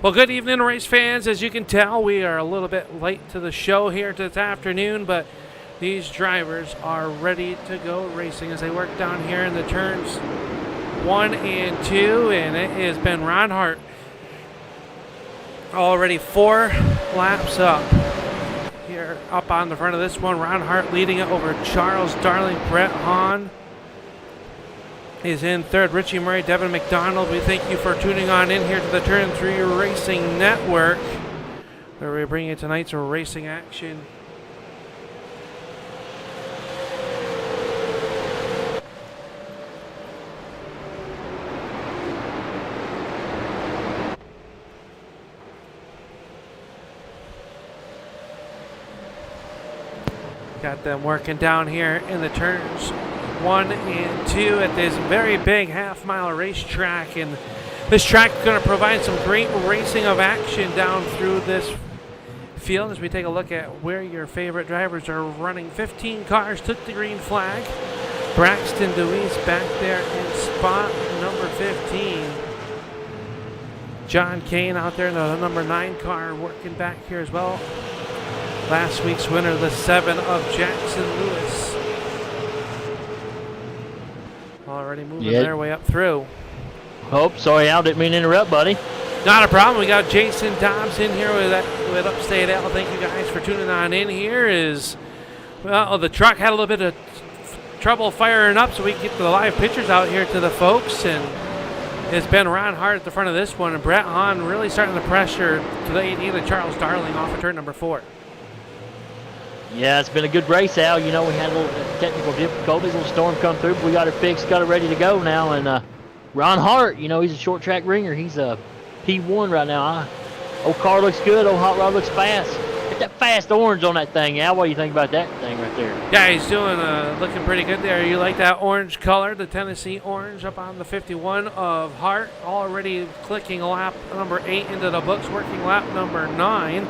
Well, good evening, race fans. As you can tell, we are a little bit late to the show here this afternoon, but these drivers are ready to go racing as they work down here in the turns 1 and 2, and it has been Ron Hart already 4 laps up. Here up on the front of this one, Ron Hart leading it over Charles Darling. Brett Hahn is in third. Richie Murray, Devin McDonald, we thank you for tuning on in here to the Turn 3 Racing Network, where we bring you tonight's racing action. Got them working down here in the turns 1 and 2 at this very big half-mile racetrack, and this track is going to provide some great racing of action down through this field as we take a look at where your favorite drivers are running. 15 cars took the green flag. Braxton Deweese back there in spot number 15. John Kane out there in the number 9 car working back here as well. Last week's winner, the 7 of Jackson Lewis. Already moving their way up through. Sorry, Al, didn't mean to interrupt, buddy. Not a problem. We got Jason Dobbs in here with Upstate Al. Thank you guys for tuning on in here. The truck had a little bit of trouble firing up, so we can get the live pictures out here to the folks. And it's been Ron Hart at the front of this one, and Brett Hahn really starting the pressure to the 18 of Charles Darling off of turn number 4. Yeah, it's been a good race, Al. You know, we had a little technical difficulties, a little storm come through, but we got it fixed, got it ready to go now. And Ron Hart, you know, he's a short track ringer. He's a P1 right now. Old car looks good. Old hot rod looks fast. Get that fast orange on that thing, Al. What do you think about that thing right there? Yeah, he's doing looking pretty good there. You like that orange color, the Tennessee orange up on the 51 of Hart. Already clicking lap number 8 into the books, working lap number 9.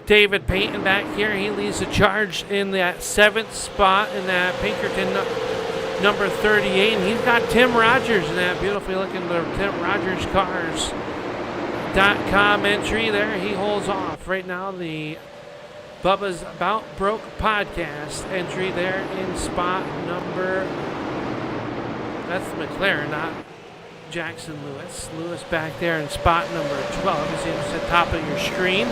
David Payton back here. He leads the charge in that 7th spot in that Pinkerton number 38. And he's got Tim Rogers in that beautifully looking Tim Rogers Cars.com entry there. He holds off right now. The Bubba's About Broke podcast entry there in spot number, that's McLaren, not Jackson Lewis. Lewis back there in spot number 12. You see him at the top of your screen.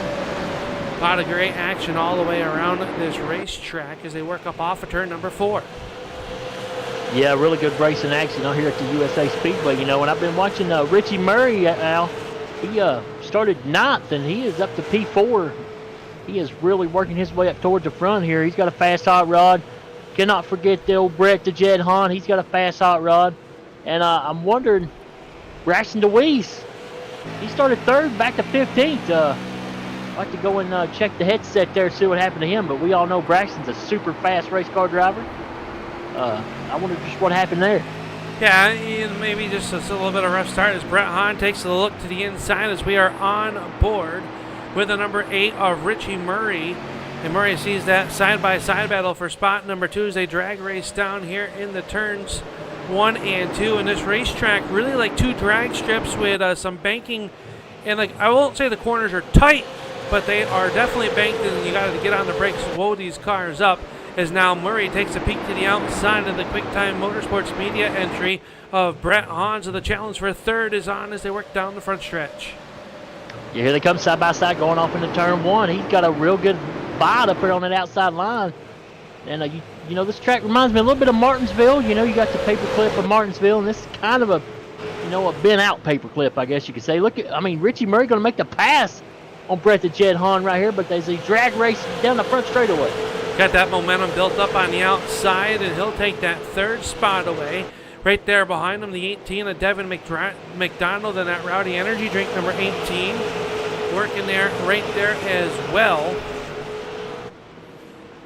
A lot of great action all the way around this racetrack as they work up off of turn number 4. Yeah, really good racing action out here at the USA Speedway. You know, and I've been watching Richie Murray, Al. He started 9th, and he is up to P4. He is really working his way up towards the front here. He's got a fast hot rod. Cannot forget the old Brett the Jet Hahn. He's got a fast hot rod. And I'm wondering, Braxton DeWeese, he started 3rd, back to 15th. I'd like to go and check the headset there and see what happened to him, but we all know Braxton's a super fast race car driver. I wonder just what happened there. Yeah, maybe just a little bit of a rough start as Brett Hahn takes a look to the inside as we are on board with the number 8 of Richie Murray. And Murray sees that side-by-side battle for spot number 2 as they drag race down here in the turns 1 and 2. And this racetrack really like 2 drag strips with some banking. And like I won't say the corners are tight, but they are definitely banked, and you got to get on the brakes to blow these cars up. As now Murray takes a peek to the outside of the QuickTime Motorsports media entry of Brett Hahn. So the challenge for 3rd is on as they work down the front stretch. Yeah, here they come side by side going off into turn 1. He's got a real good bite up there on that outside line. And you know, this track reminds me a little bit of Martinsville. You know, you got the paperclip of Martinsville, and this is kind of a bent out paperclip, I guess you could say. Look at, Richie Murray going to make the pass on Brett the Jet Hahn right here, but there's a drag race down the front straightaway. Got that momentum built up on the outside, and he'll take that 3rd spot away. Right there behind him, the 18 of Devin McDonald and that Rowdy Energy Drink number 18. Working there, right there as well.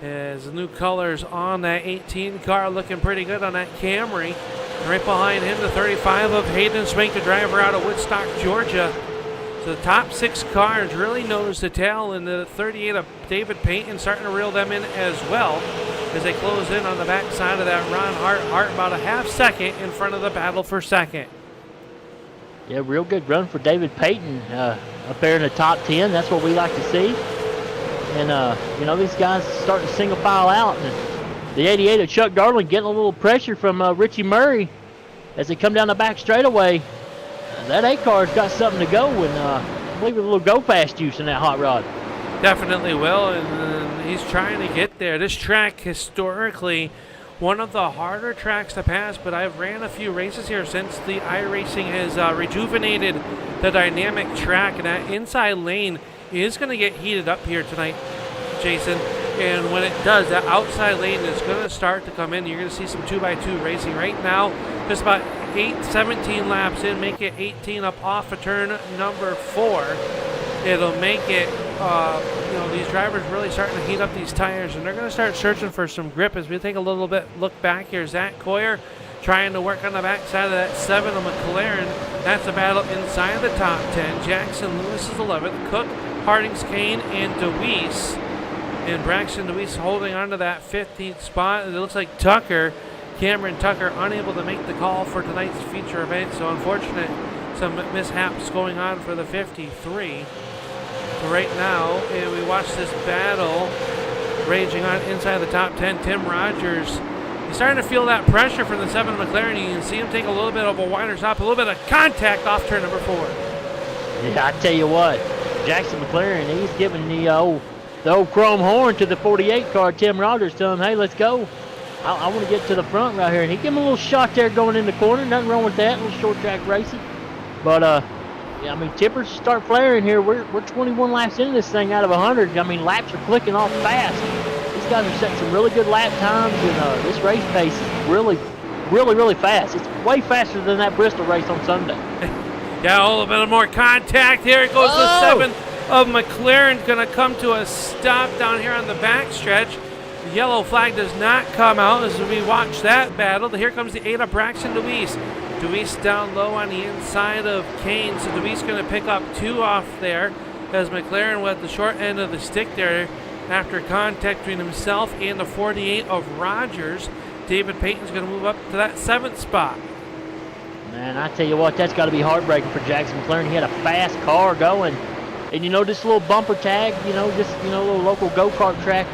As the new colors on that 18 car looking pretty good on that Camry. Right behind him, the 35 of Hayden Swink, the driver out of Woodstock, Georgia. So the top 6 cars really nose to tail, and the 38 of David Payton starting to reel them in as well as they close in on the backside of that Ron Hart. Hart about a half second in front of the battle for second. Yeah, real good run for David Payton. up there in the top 10. That's what we like to see. And, you know, these guys starting to single file out. And the 88 of Chuck Darling getting a little pressure from Richie Murray as they come down the back straightaway. That 8 car's got something to go, and I believe a little go fast juice in that hot rod. Definitely will, and he's trying to get there. This track, historically, one of the harder tracks to pass, but I've ran a few races here since the iRacing has rejuvenated the dynamic track, and that inside lane is going to get heated up here tonight, Jason. And when it does, that outside lane is going to start to come in. You're going to see some 2x2 racing right now. Just about 17 laps in, make it 18 up off of turn number 4. It'll make it, you know, these drivers really starting to heat up these tires, and they're going to start searching for some grip. As we take a little bit look back here, Zach Coyer trying to work on the backside of that 7 of McLaren. That's a battle inside the top 10. Jackson Lewis is 11th. Cook, Hardings, Kane, and DeWeese. And Braxton DeWeese holding on to that 15th spot. It looks like Cameron Tucker, unable to make the call for tonight's feature event. So unfortunate, some mishaps going on for the 53. But right now, and we watch this battle raging on inside the top 10. Tim Rogers, he's starting to feel that pressure from the 7 McLaren. You can see him take a little bit of a wider stop, a little bit of contact off turn number 4. Yeah, I tell you what, Jackson McLaren, he's giving the old chrome horn to the 48 car. Tim Rogers telling him, hey, let's go. I want to get to the front right here. And he gave him a little shot there going in the corner. Nothing wrong with that, a little short track racing. But, yeah, I mean, tippers start flaring here. We're 21 laps into this thing out of 100. I mean, laps are clicking off fast. These guys are setting some really good lap times, and this race pace is really, really, really fast. It's way faster than that Bristol race on Sunday. Yeah, a little bit more contact here. It goes the 7 of McLaren, going to come to a stop down here on the back stretch. The yellow flag does not come out as we watch that battle. Here comes the 8 of Braxton DeWeese. DeWeese down low on the inside of Kane, so DeWeese going to pick up 2 off there as McLaren with the short end of the stick there after contact between himself and the 48 of Rogers. David Payton's going to move up to that 7th spot. Man, I tell you what, that's got to be heartbreaking for Jackson McLaren. He had a fast car going. And, you know, this little bumper tag, you know, just, you know, little local go-kart track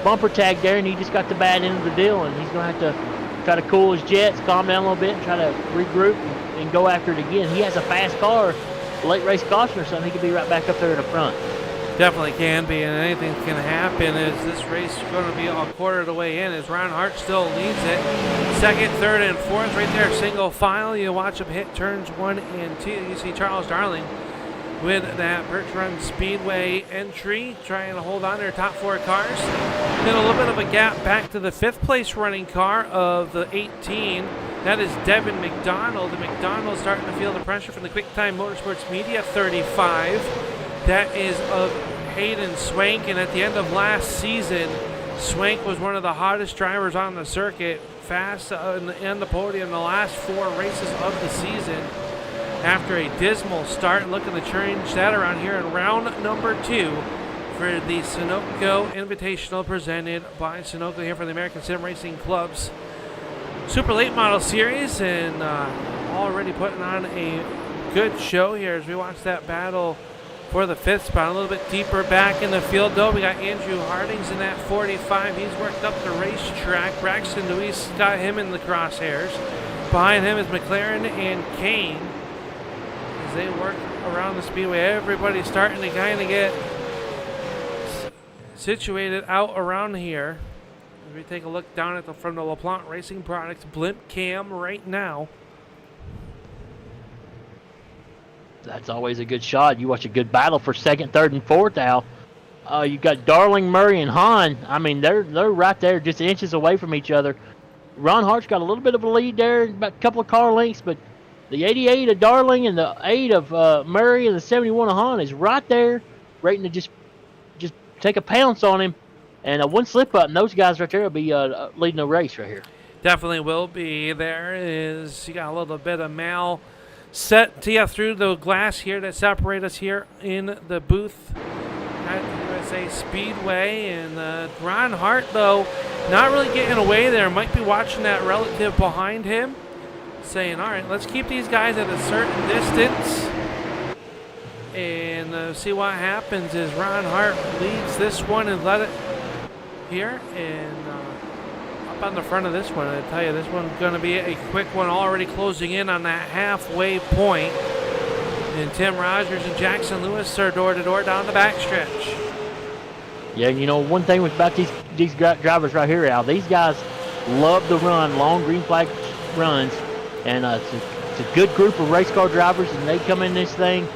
bumper tag there, and he just got the bad end of the deal, and he's going to have to try to cool his jets, calm down a little bit, and try to regroup and go after it again. He has a fast car, late race caution or something, he could be right back up there in the front. Definitely can be, and anything can happen as this race is going to be a quarter of the way in as Ron Hart still leads it. 2nd, 3rd, and 4th right there, single file. You watch him hit turns 1 and 2. You see Charles Darling with that Richmond Speedway entry, trying to hold on to their top 4 cars. Then a little bit of a gap back to the 5th place running car of the 18. That is Devin McDonald. And McDonald starting to feel the pressure from the Quick Time Motorsports Media 35. That is of Hayden Swank. And at the end of last season, Swank was one of the hottest drivers on the circuit, fast in the podium the last 4 races of the season. After a dismal start, looking to change that around here in round number 2 for the Sunoco Invitational presented by Sunoco here for the American Sim Racing Club's Super Late Model Series, and already putting on a good show here as we watch that battle for the 5th spot. A little bit deeper back in the field, though, we got Andrew Hardings in that 45. He's worked up the racetrack. Braxton DeWeese got him in the crosshairs. Behind him is McLaren and Kane. As they work around the speedway, everybody's starting to kind of get situated out around here. As we take a look down at from the LaPlante Racing Products blimp cam right now. That's always a good shot. You watch a good battle for 2nd, 3rd, and 4th, Al. You got Darling, Murray, and Hahn. I mean, they're right there, just inches away from each other. Ron Hart's got a little bit of a lead there, about a couple of car lengths, but the 88 of Darling and the 8 of Murray and the 71 of Hahn is right there, waiting to just take a pounce on him. And one slip up, and those guys right there will be leading the race right here. Definitely will be. There is, you got a little bit of Mal set to you through the glass here that separate us here in the booth at USA Speedway. And Ron Hart, though, not really getting away there. Might be watching that relative behind him, saying, all right, let's keep these guys at a certain distance and see what happens as Ron Hart leads this one and let it here. And up on the front of this one, I tell you, this one's going to be a quick one, already closing in on that halfway point. And Tim Rogers and Jackson Lewis are door to door down the backstretch. Yeah, you know, one thing about these drivers right here, Al, these guys love to run long green flag runs, and it's a good group of race car drivers, and they come in this thing,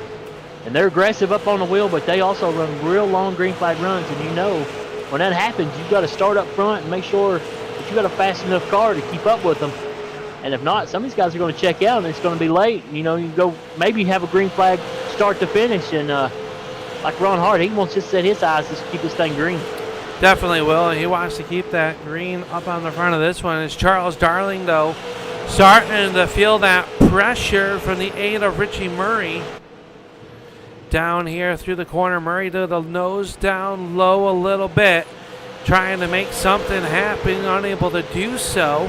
and they're aggressive up on the wheel, but they also run real long green flag runs, and you know, when that happens, you've got to start up front and make sure that you got a fast enough car to keep up with them. And if not, some of these guys are going to check out, and it's going to be late. You know, you go maybe have a green flag start to finish, and like Ron Hart, he wants to set his eyes to keep this thing green. Definitely will. He wants to keep that green up on the front of this one. It's Charles Darling, though, starting to feel that pressure from the 8 of Richie Murray. Down here through the corner, Murray to the nose down low a little bit, trying to make something happen, unable to do so.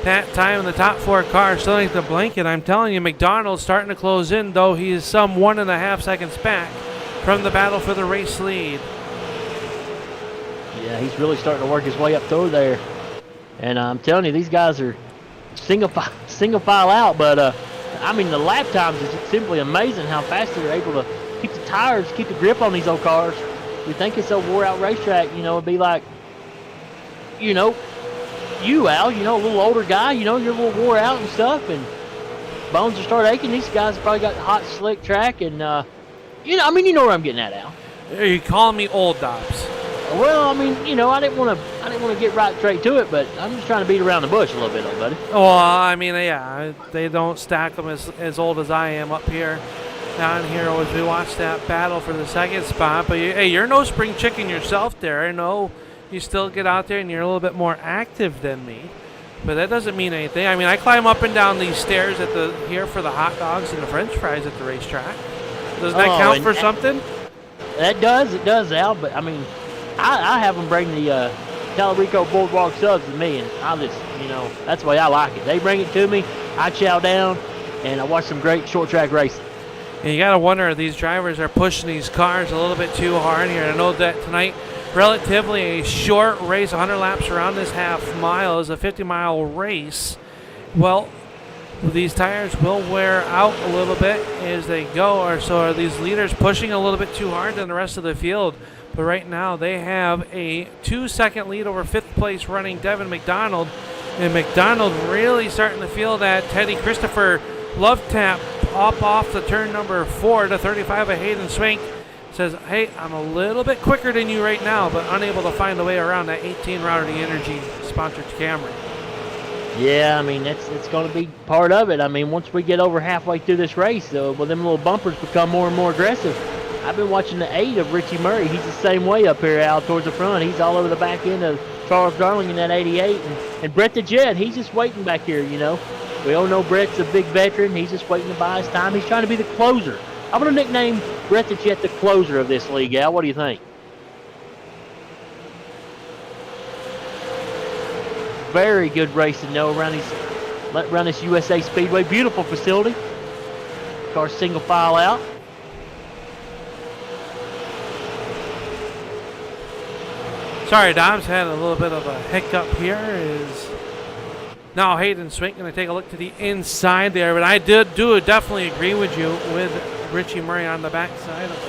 That time in the top 4 cars still ain't the blanket. I'm telling you, McDonald's starting to close in, though he is some 1.5 seconds back from the battle for the race lead. Yeah, he's really starting to work his way up through there. And I'm telling you, these guys are single file out, but I mean, the lap times is simply amazing how fast they're able to keep the tires, keep the grip on these old cars. We think it's a wore-out racetrack, you know, it'd be like, you know, you, Al, you know, a little older guy, you know, you're a little wore out and stuff, and bones will start aching. These guys probably got hot, slick track, and, you know, I mean, you know where I'm getting at, Al. Are you calling me old, Dobbs? Well, I mean, you know, I didn't want to get right straight to it, but I'm just trying to beat around the bush a little bit, old buddy. Well, I mean, yeah, they don't stack them as old as I am up here. Down here as we watch that battle for the second spot. But, hey, you're no spring chicken yourself there. I know you still get out there and you're a little bit more active than me. But that doesn't mean anything. I mean, I climb up and down these stairs here for the hot dogs and the french fries at the racetrack. Doesn't that count for something? It does, Al. But, I mean, I have them bring the Talarico Boardwalk subs to me, and I just, you know, that's the way I like it. They bring it to me, I chow down, and I watch some great short track racing. And you got to wonder if these drivers are pushing these cars a little bit too hard here. I know that tonight, relatively a short race, 100 laps around this half mile is a 50-mile race. Well, these tires will wear out a little bit as they go, or so are these leaders pushing a little bit too hard than the rest of the field. But right now they have a 2-second lead over 5th place running Devin McDonald. And McDonald really starting to feel that Teddy Christopher love tap up off the turn number 4 to 35 of Hayden Swank. Says, hey, I'm a little bit quicker than you right now, but unable to find a way around that 18 Router Energy sponsored Camry. Yeah, I mean, it's going to be part of it. I mean, once we get over halfway through this race, well, them little bumpers become more and more aggressive. I've been watching the 8 of Richie Murray. He's the same way up here out towards the front. He's all over the back end of Charles Darling in that 88. And Brett the Jet, he's just waiting back here, you know. We all know Brett's a big veteran. He's just waiting to buy his time. He's trying to be the closer. I'm going to nickname Brett the Jet the closer of this league, Al. What do you think? Very good racing, though, around this USA Speedway. Beautiful facility. Cars single file out. Sorry, Dom's had a little bit of a hiccup here. Now Hayden Swank going to take a look to the inside there, but I do definitely agree with you with Richie Murray on the backside of it.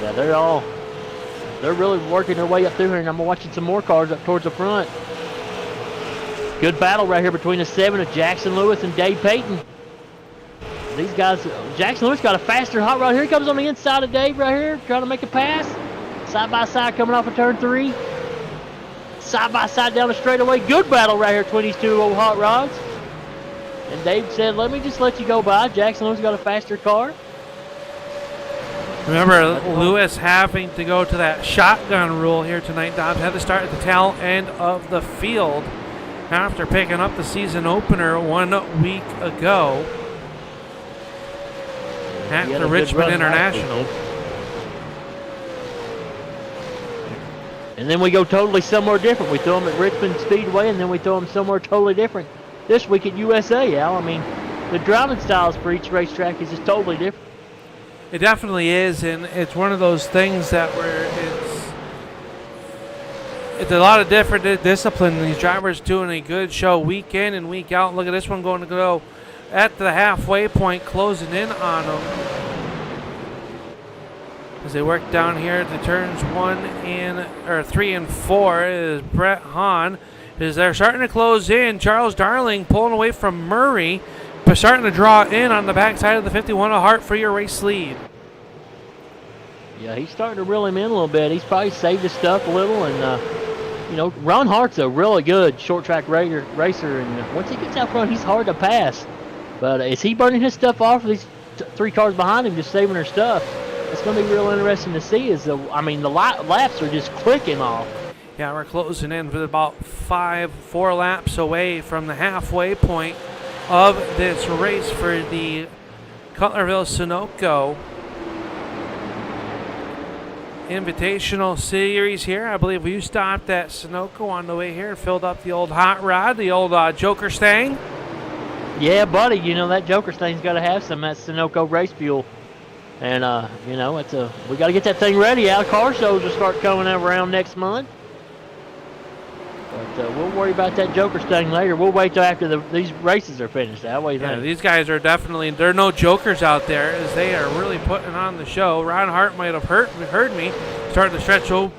Yeah, they're really working their way up through here, and I'm watching some more cars up towards the front. Good battle right here between the 7 of Jackson Lewis and Dave Payton. These guys, Jackson Lewis got a faster hot rod. Here he comes on the inside of Dave right here, trying to make a pass. Side by side coming off of turn 3. Side by side down the straightaway. Good battle right here between these two old hot rods. And Dave said, let me just let you go by. Jackson Lewis got a faster car. Remember, Lewis having to go to that shotgun rule here tonight. Dobbs had to start at the tail end of the field after picking up the season opener 1 week ago at the Richmond International. And then we go totally somewhere different. We throw them at Richmond Speedway, and then we throw them somewhere totally different this week at USA, Al. I mean, the driving styles for each racetrack is just totally different. It definitely is, and it's one of those things that where it's a lot of different discipline. These drivers doing a good show week in and week out. Look at this one going to go at the halfway point, closing in on them as they work down here to turns 3 and 4. Is Brett Hahn as they're starting to close in. Charles Darling pulling away from Murray, but starting to draw in on the backside of the 51. A Hart for your race lead. Yeah, he's starting to reel him in a little bit. He's probably saved his stuff a little, and Ron Hart's a really good short track racer, and once he gets out front, he's hard to pass. But is he burning his stuff off? Or these 3 cars behind him just saving their stuff? It's going to be real interesting to see. The laps are just clicking off. Yeah, we're closing in with about 4 laps away from the halfway point of this race for the Cutlerville Sunoco Invitational Series here. I believe you stopped at Sunoco on the way here, filled up the old hot rod, the old Joker Stang. Yeah, buddy, that Joker Stang's got to have some of that Sunoco race fuel. And, we got to get that thing ready. Our car shows will start coming around next month. But we'll worry about that Joker Stang later. We'll wait till after these races are finished. What do you think? These guys are definitely, they're no jokers out there, as they are really putting on the show. Ron Hart might have heard me, starting to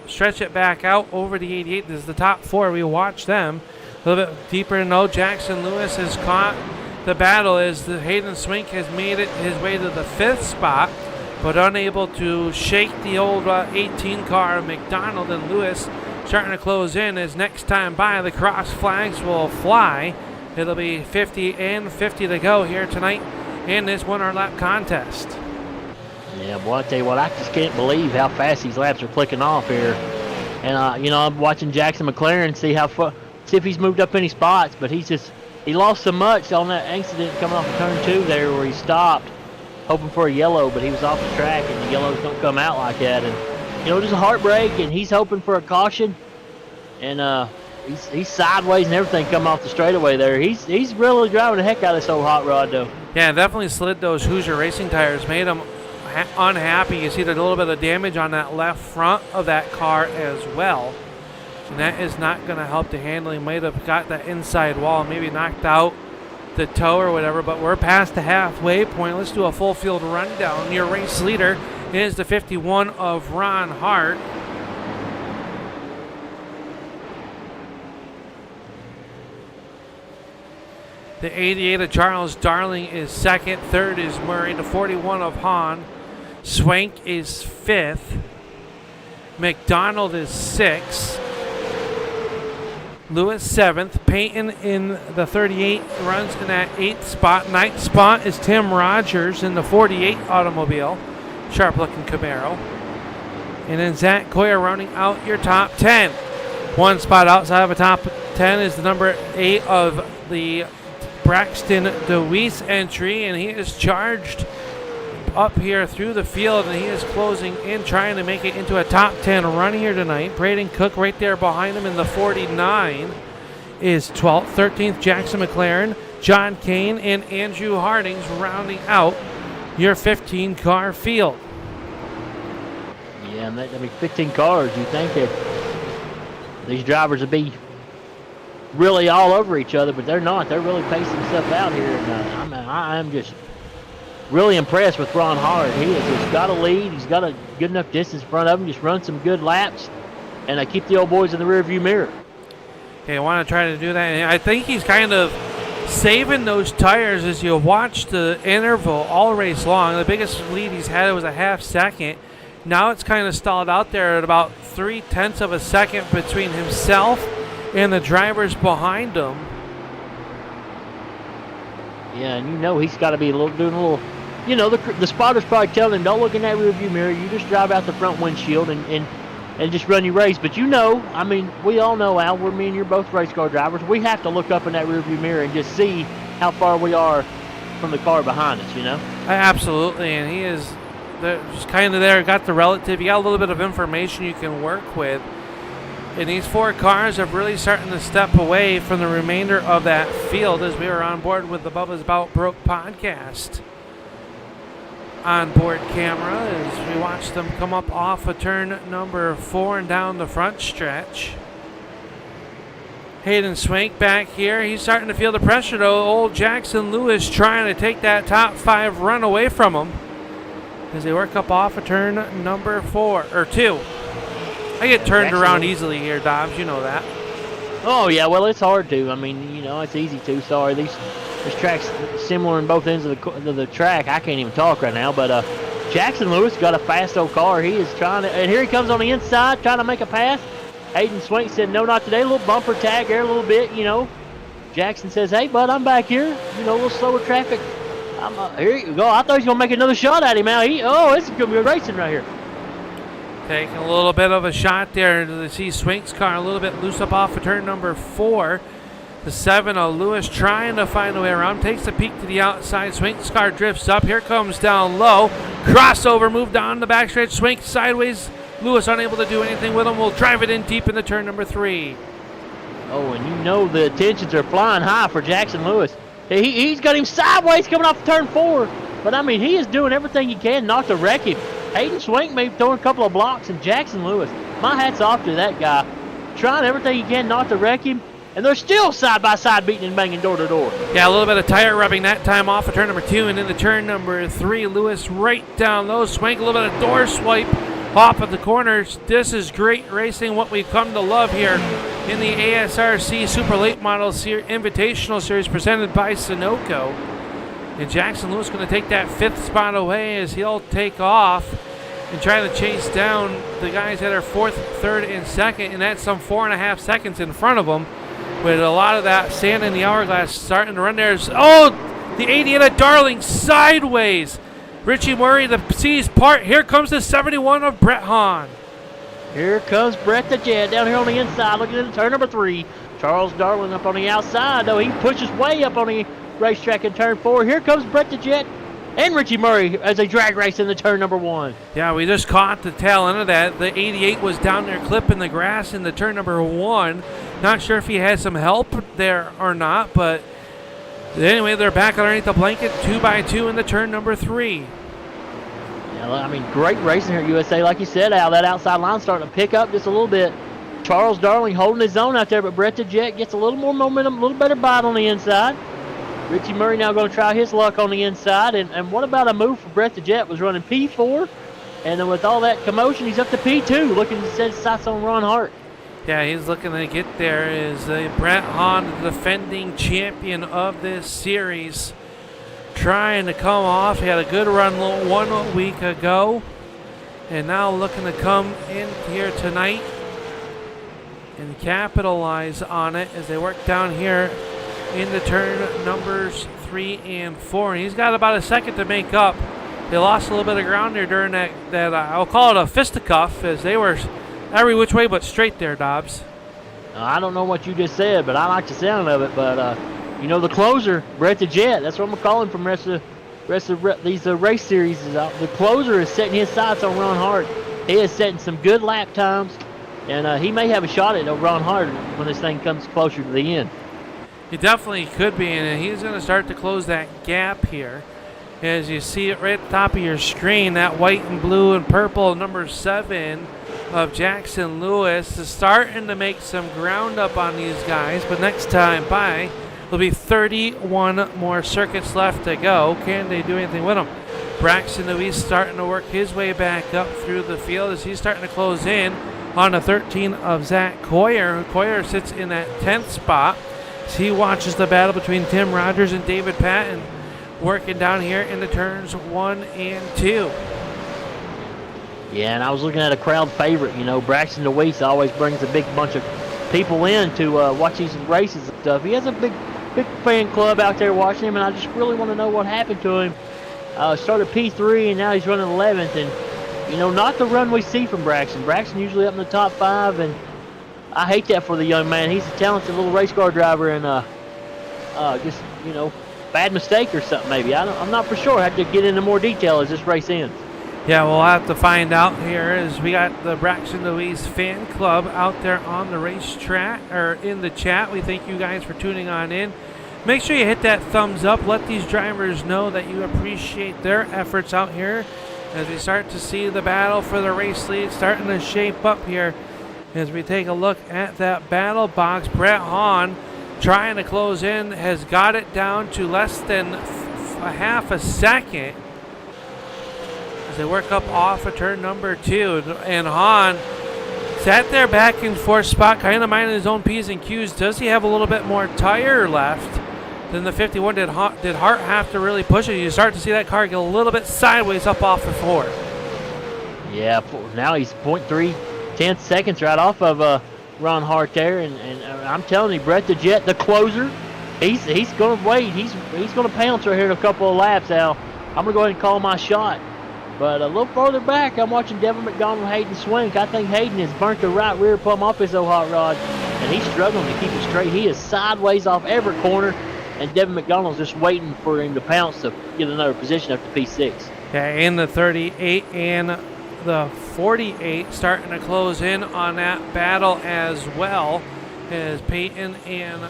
stretch it back out over the 88. This is the top 4. We watch them a little bit deeper to know. Jackson Lewis has caught the battle as the Hayden Swink has made it his way to the 5th spot, but unable to shake the old 18 car McDonald. And Lewis starting to close in as next time by the cross flags will fly. It'll be 50 and 50 to go here tonight in this 1-hour lap contest. Yeah, boy, I tell you what, I just can't believe how fast these laps are clicking off here. And I'm watching Jackson McLaren see if he's moved up any spots, but he lost so much on that accident coming off of turn 2 there where he stopped hoping for a yellow, but he was off the track, and the yellows don't come out like that. And just a heartbreak, and he's hoping for a caution, and he's sideways and everything coming off the straightaway there. He's really driving the heck out of this old hot rod, though. Yeah, definitely slid those Hoosier Racing tires, made him unhappy. You see there's a little bit of damage on that left front of that car as well, and that is not going to help the handling. Might have got that inside wall, maybe knocked out the toe or whatever, but we're past the halfway point. Let's do a full field rundown. Your race leader is the 51 of Ron Hart. The 88 of Charles Darling is second. Third is Murray. The 41 of Hahn. Swank is 5th. McDonald is 6th. Lewis 7th. Payton in the 38 runs in that 8th spot. 9th spot is Tim Rogers in the 48 automobile. Sharp looking Camaro. And then Zach Coyer rounding out your top 10. One spot outside of a top 10 is the number 8 of the Braxton DeWeese entry, and he is charged up here through the field, and he is closing in, trying to make it into a top 10 run here tonight. Braden Cook right there behind him in the 49 is 12th. 13th, Jackson McLaren, John Kane, and Andrew Hardings rounding out your 15-car field. Yeah, and 15 cars. You think that these drivers would be really all over each other, but they're not. They're really pacing stuff out here, and I'm just really impressed with Ron Hart. He has just got a lead. He's got a good enough distance in front of him. Just run some good laps, and keep the old boys in the rearview mirror. Okay, I want to try to do that. And I think he's kind of saving those tires as you watch the interval all race long. The biggest lead he's had was a half second. Now it's kind of stalled out there at about 0.3 of a second between himself and the drivers behind him. Yeah, and he's got to be doing a little. The spotter's probably telling him, don't look in that rearview mirror. You just drive out the front windshield and just run your race. But we all know, Al, me and you're both race car drivers. We have to look up in that rearview mirror and just see how far we are from the car behind us, Absolutely, and he is just kind of there, got the relative. You got a little bit of information you can work with. And these 4 cars are really starting to step away from the remainder of that field as we are on board with the Bubba's About Broke podcast. Onboard camera as we watch them come up off of turn number 4 and down the front stretch. Hayden Swank back here. He's starting to feel the pressure, though. Old Jackson Lewis trying to take that top 5 run away from him as they work up off of turn number 2. I get turned around easily here, Dobbs. You know that. Oh, yeah. Well, it's hard to. I mean, you know, it's easy to. Sorry. This track's similar in both ends of the track. I can't even talk right now. But Jackson Lewis got a fast old car. He is trying to. And here he comes on the inside trying to make a pass. Hayden Swank said, no, not today. A little bumper tag there a little bit, you know. Jackson says, hey, bud, I'm back here. You know, a little slower traffic. Here you go. I thought he was going to make another shot at him out. This is going to be racing right here. Taking a little bit of a shot there to see Swank's car a little bit loose up off of turn number 4. The 7 of Lewis trying to find a way around. Takes a peek to the outside. Swank's car drifts up. Here comes down low. Crossover, move down the backstretch. Swank sideways. Lewis unable to do anything with him. Will drive it in deep into turn number 3. Oh, and you know the attentions are flying high for Jackson Lewis. He's got him sideways coming off turn 4. But, I mean, he is doing everything he can not to wreck him. Hayden Swank may be throwing a couple of blocks, and Jackson Lewis, my hat's off to that guy. Trying everything he can not to wreck him, and they're still side-by-side beating and banging door to door. Yeah, a little bit of tire rubbing that time off of turn number 2, and into turn number 3, Lewis right down low. Swank a little bit of door swipe off of the corners. This is great racing, what we've come to love here in the ASRC Super Late Model Invitational Series presented by Sunoco. And Jackson Lewis going to take that 5th spot away as he'll take off and try to chase down the guys that are 4th, 3rd, and 2nd, and that's some 4.5 seconds in front of them with a lot of that sand in the hourglass starting to run there. The 88 of Darling sideways. Richie Murray, the C's part. Here comes the 71 of Brett Hahn. Here comes Brett the Jet down here on the inside looking into turn number 3. Charles Darling up on the outside, though. He pushes way up on the racetrack in turn 4. Here comes Brett the Jet and Richie Murray as they drag race into turn number 1. Yeah, we just caught the tail end of that. The 88 was down there clipping the grass in the turn number 1. Not sure if he had some help there or not, but anyway, they're back underneath the blanket 2x2 in the turn number 3. Yeah, I mean, great racing here at USA. Like you said, Al, that outside line starting to pick up just a little bit. Charles Darling holding his own out there, but Brett the Jet gets a little more momentum, a little better bite on the inside. Richie Murray now going to try his luck on the inside. And what about a move for Brett the Jet? Was running P4. And then with all that commotion, he's up to P2, looking to set his sights on Ron Hart. Yeah, he's looking to get there. Is Brett Hahn, the defending champion of this series, trying to come off. He had a good run 1 week ago. And now looking to come in here tonight and capitalize on it as they work down here into turn numbers 3 and 4. And he's got about a second to make up. They lost a little bit of ground there during that I'll call it a fisticuff, as they were every which way but straight there, Dobbs. I don't know what you just said, but I like the sound of it. But, you know, the closer, Brett the Jet, that's what I'm calling from the rest of these race series. The closer is setting his sights on Ron Hart. He is setting some good lap times, and he may have a shot at Ron Hart when this thing comes closer to the end. He definitely could be, and he's going to start to close that gap here. As you see it right at the top of your screen, that white and blue and purple number 7 of Jackson Lewis is starting to make some ground up on these guys, but next time by, there'll be 31 more circuits left to go. Can they do anything with them? Braxton Louise starting to work his way back up through the field as he's starting to close in on the 13 of Zach Coyer. Coyer sits in that 10th spot. He watches the battle between Tim Rogers and David Patton working down here in the turns 1 and 2. Yeah, and I was looking at a crowd favorite. You know, Braxton DeWeese always brings a big bunch of people in to watch these races and stuff. He has a big fan club out there watching him, and I just really want to know what happened to him. Started P3, and now he's running 11th. And, you know, not the run we see from Braxton. Braxton usually up in the top 5, and I hate that for the young man. He's a talented little race car driver, and just, you know, bad mistake or something maybe. I'm not for sure. I have to get into more detail as this race ends. Yeah, we'll have to find out here as we got the Braxton Louise fan club out there on the racetrack or in the chat. We thank you guys for tuning on in. Make sure you hit that thumbs up. Let these drivers know that you appreciate their efforts out here as we start to see the battle for the race lead starting to shape up here. As we take a look at that battle box, Brett Hahn trying to close in has got it down to less than a half a second as they work up off of turn number 2. And Hahn sat there back in fourth spot, kind of minding his own P's and Q's. Does he have a little bit more tire left than the 51? Did Hart have to really push it? You start to see that car get a little bit sideways up off the 4. Yeah, now he's 0.3 tenths seconds right off of Ron Hart there. And I'm telling you, Brett the Jet, the closer, he's going to wait. He's going to pounce right here in a couple of laps, Al. I'm going to go ahead and call my shot. But a little further back, I'm watching Devin McDonald, Hayden Swink. I think Hayden has burnt the right rear plumb off his old hot rod, and he's struggling to keep it straight. He is sideways off every corner, and Devin McDonald's just waiting for him to pounce to get another position up to P6. Yeah, and the 38 and the 48 starting to close in on that battle as well as Peyton and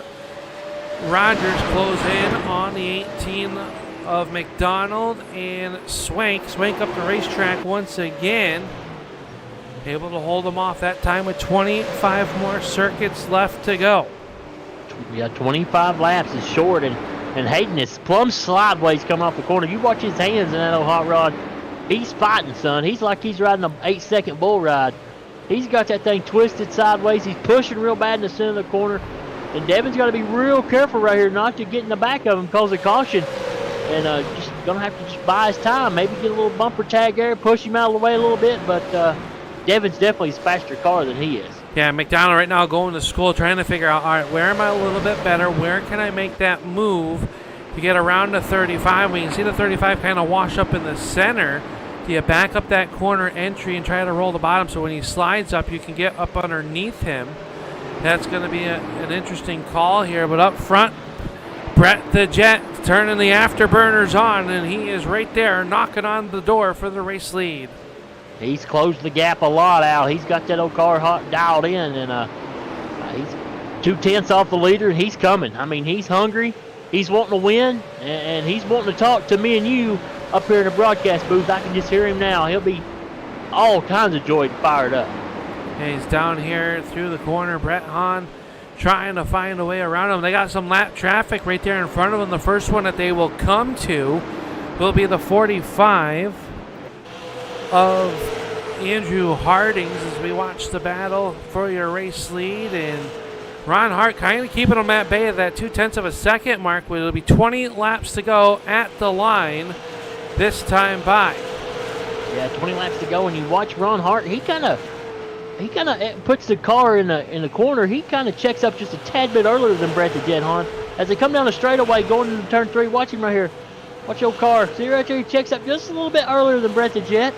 Rogers close in on the 18 of McDonald and Swank. Swank up the racetrack once again. Able to hold them off that time with 25 more circuits left to go. Yeah, 25 laps is short, and Hayden is plumb sideways coming off the corner. You watch his hands in that old hot rod. He's fighting, son. He's like he's riding an 8-second bull ride. He's got that thing twisted sideways. He's pushing real bad in the center of the corner. And Devin's got to be real careful right here not to get in the back of him because of caution. And just going to have to just buy his time. Maybe get a little bumper tag there, push him out of the way a little bit. But Devin's definitely a faster car than he is. Yeah, McDonald right now going to school trying to figure out, all right, where am I a little bit better? Where can I make that move to get around the 35? We can see the 35 kind of wash up in the center. Do you back up that corner entry and try to roll the bottom so when he slides up, you can get up underneath him? That's going to be an interesting call here. But up front, Brett the Jet turning the afterburners on, and he is right there knocking on the door for the race lead. He's closed the gap a lot, Al. He's got that old car hot dialed in, and he's 2 tenths off the leader, and he's coming. I mean, he's hungry. He's wanting to win, and he's wanting to talk to me and you up here in the broadcast booth. I can just hear him now. He'll be all kinds of joy fired up. And he's down here through the corner. Brett Hahn trying to find a way around him. They got some lap traffic right there in front of them. The first one that they will come to will be the 45 of Andrew Hardings as we watch the battle for your race lead. And Ron Hart kind of keeping them at bay at that 0.2 of a second mark. It'll be 20 laps to go at the line this time by. Yeah, 20 laps to go, and you watch Ron Hart. He kind of puts the car in the corner. He kind of checks up just a tad bit earlier than Brett the Jet Hahn. As they come down the straightaway going into turn 3, watch him right here. Watch your car. See right there, he checks up just a little bit earlier than Brett the Jet.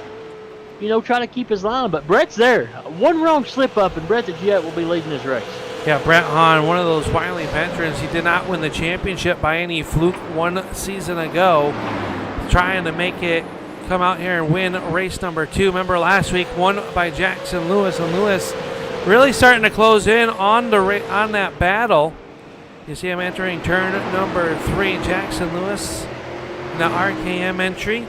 You know, trying to keep his line, but Brett's there. One wrong slip up, and Brett the Jet will be leading this race. Yeah, Brett Hahn, one of those wily veterans. He did not win the championship by any fluke one season ago. Trying to make it come out here and win race number 2. Remember last week, won by Jackson Lewis, and Lewis really starting to close in on that battle. You see him entering turn number 3. Jackson Lewis in the RKM entry,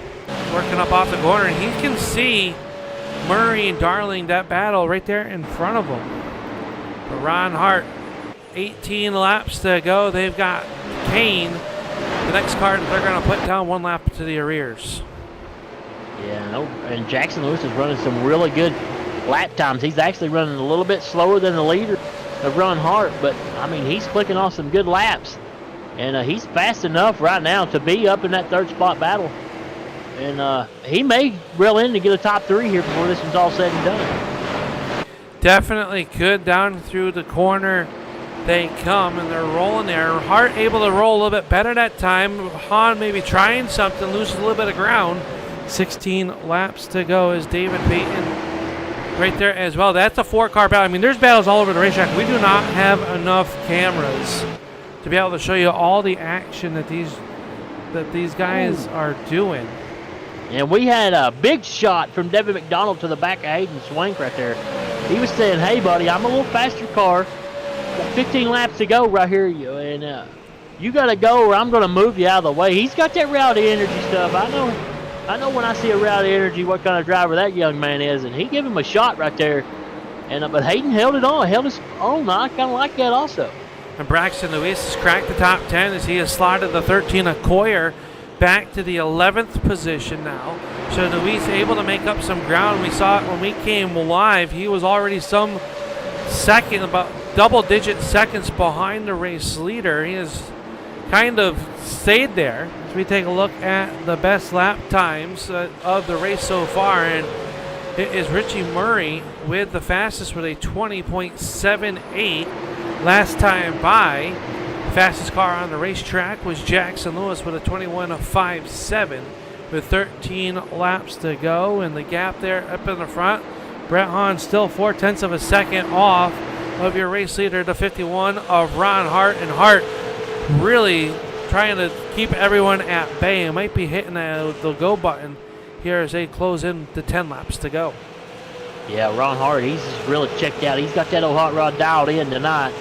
working up off the corner, and he can see Murray and Darling, that battle right there in front of him. But Ron Hart, 18 laps to go. They've got Kane, the next car that they're going to put down 1 lap to the arrears. Yeah, no, and Jackson Lewis is running some really good lap times. He's actually running a little bit slower than the leader of Ron Hart, but, I mean, he's clicking off some good laps. And he's fast enough right now to be up in that 3rd spot battle. And he may reel in to get a top 3 here before this one's all said and done. Definitely could. Down through the corner they come, and they're rolling there. Hart able to roll a little bit better that time. Hahn maybe trying something, loses a little bit of ground. 16 laps to go as David Payton right there as well. That's a 4-car battle. I mean, there's battles all over the racetrack. We do not have enough cameras to be able to show you all the action that these guys are doing. And we had a big shot from Devin McDonald to the back of Hayden Swank right there. He was saying, hey, buddy, I'm a little faster car. Got 15 laps to go right here, and you got to go or I'm going to move you out of the way. He's got that rowdy energy stuff. I know when I see a rowdy energy what kind of driver that young man is, and he gave him a shot right there. And but Hayden held it on, held his own. I kind of like that also. And Braxton Lewis has cracked the top 10 as he has slotted the 13 Acquire back to the 11th position now. So Luis able to make up some ground. We saw it when we came live. He was already some second, about double-digit seconds behind the race leader. He has kind of stayed there. As we take a look at the best lap times of the race so far, and it is Richie Murray with the fastest with a 20.78 last time by. Fastest car on the racetrack was Jackson Lewis with a 21.57 with 13 laps to go. And the gap there up in the front, Brett Hahn still 0.4 of a second off of your race leader, the 51 of Ron Hart. And Hart really trying to keep everyone at bay. It might be hitting the go button here as they close in the 10 laps to go. Yeah, Ron Hart, he's really checked out. He's got that old hot rod dialed in tonight.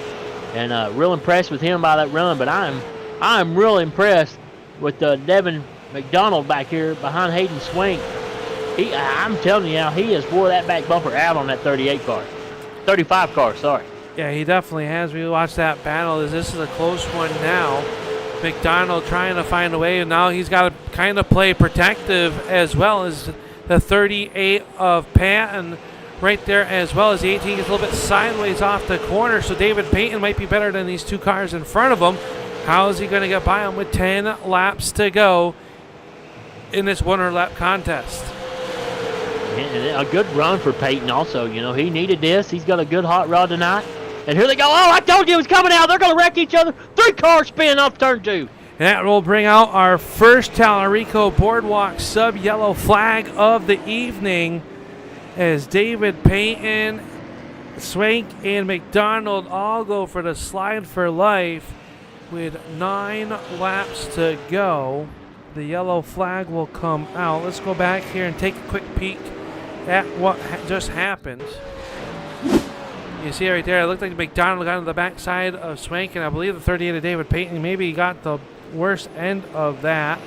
And real impressed with him by that run, but I'm real impressed with Devin McDonald back here behind Hayden Swank. I'm telling you now, he has wore that back bumper out on that 35 car, sorry. Yeah, he definitely has. We watched that battle. This is a close one now. McDonald trying to find a way, and now he's got to kind of play protective as well as the 38 of Patton. Right there as well as the 18 gets a little bit sideways off the corner, so David Payton might be better than these two cars in front of him. How is he going to get by him with 10 laps to go in this 100 lap contest? And a good run for Payton also. You know, he needed this. He's got a good hot rod tonight. And here they go. Oh, I told you it was coming out. They're going to wreck each other. 3 cars spin off turn 2. And that will bring out our first Talarico Boardwalk sub-yellow flag of the evening, as David Payton, Swank, and McDonald all go for the slide for life with 9 laps to go. The yellow flag will come out. Let's go back here and take a quick peek at what just happened. You see right there, it looked like McDonald got on the backside of Swank, and I believe the 38 of David Payton maybe got the worst end of that.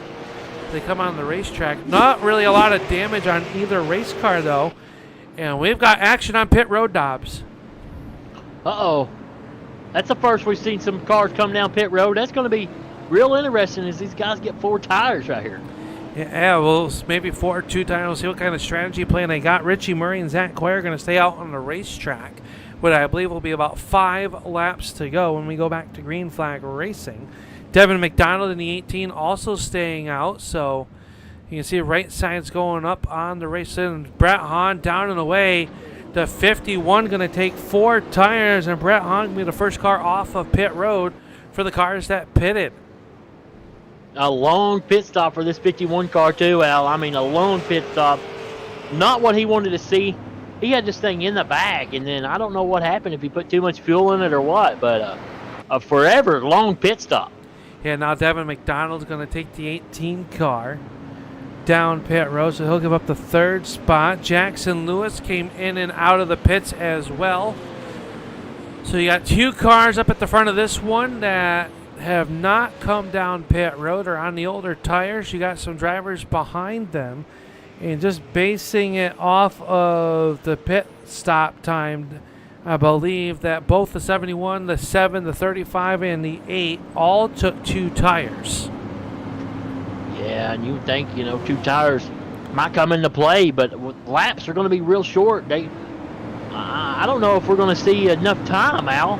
They come on the racetrack. Not really a lot of damage on either race car, though. And we've got action on pit road, Dobbs. Uh-oh. That's the first we've seen some cars come down pit road. That's going to be real interesting as these guys get 4 tires right here. Yeah, well, maybe 4 or 2 tires. We'll see what kind of strategy plan they got. Richie Murray and Zach Quay are going to stay out on the racetrack, what I believe will be about 5 laps to go when we go back to green flag racing. Devin McDonald in the 18 also staying out, so you can see right side's going up on the race. And Brett Hahn down and away. The 51 going to take 4 tires, and Brett Hahn will be the first car off of pit road for the cars that pitted. A long pit stop for this 51 car too, Al. I mean, a long pit stop. Not what he wanted to see. He had this thing in the bag, and then I don't know what happened, if he put too much fuel in it or what, but a forever long pit stop. Yeah, now Devin McDonald's going to take the 18 car down pit road, so he'll give up the 3rd spot. Jackson Lewis came in and out of the pits as well. So you got 2 cars up at the front of this one that have not come down pit road or on the older tires. You got some drivers behind them, and just basing it off of the pit stop time, I believe that both the 71, the 7, the 35, and the 8 all took 2 tires. Yeah, and you would think, 2 tires might come into play, but laps are going to be real short. I don't know if we're going to see enough time, Al.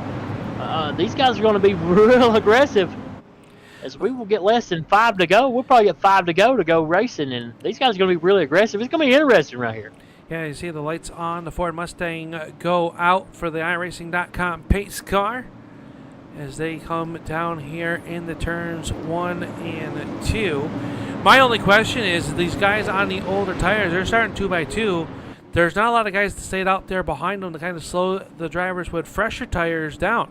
These guys are going to be real aggressive, as we will get less than 5 to go. We'll probably get 5 to go racing, and these guys are going to be really aggressive. It's going to be interesting right here. Yeah, you see the lights on the Ford Mustang go out for the iRacing.com pace car as they come down here in the turns 1 and 2. My only question is, these guys on the older tires, they're starting 2x2. There's not a lot of guys that stayed out there behind them to kind of slow the drivers with fresher tires down.